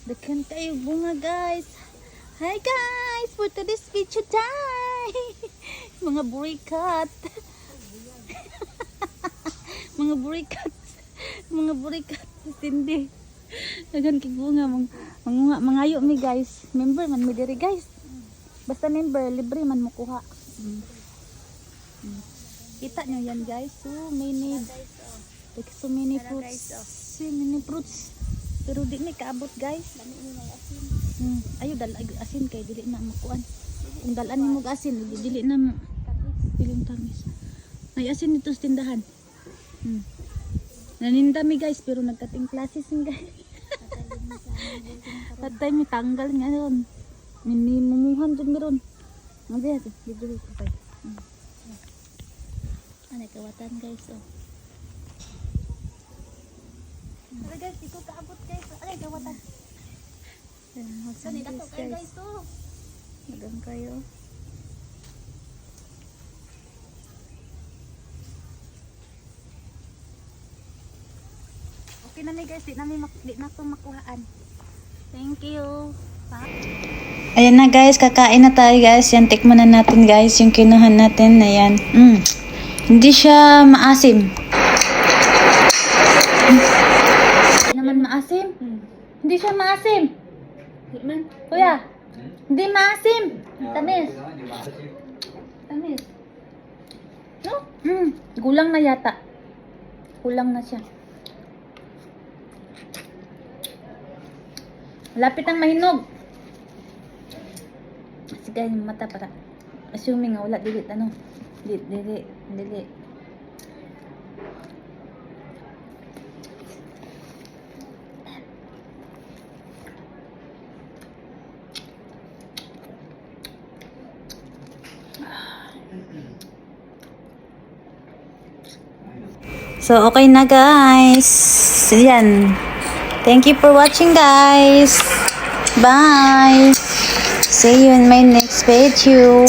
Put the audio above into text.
Daghan kayo bunga guys. Hi guys, for today's video time. Mga burikat. Mga burikat. Mga burikat. Tindi. Daghan kay bunga mangayo mi guys. Member man mi diri guys. Basta member libre man mo kuha. Kita nyo yan guys. So many fruits. Many fruits. Pero di ni kaabot guys. Ayo dal asin kay dili na makuan. Kung dalan nimo asin dili na piling tamis. May asin dito sa tindahan. Naninda mi guys pero nagkating classes mi guys. Patay mi tanggal nga ron. Mumuhan jud mi ron. Ngabi ati dito ko tay. Ano kawatan guys oh. Pero guys, di ko kaabot guys. Ay, kawatan. So, nila to kayo guys to. Magang kayo. Okay na mi guys, di na ko makuhaan. Thank you. Ayan na guys, kakain na tayo guys. Yan, tikman na natin guys yung kinuhan natin na yan. Hindi siya maasim. Naman maasim? Hindi siya maasim. Kuya, hindi maasim. Tamis. Tamis. No? Gulang na yata. Kulang na siya. Lapit ang mahinog. Sige, yung mata para. Assuming nga wala dilit ano. Dili. So, okay na guys. Yan. Thank you for watching guys. Bye. See you in my next video.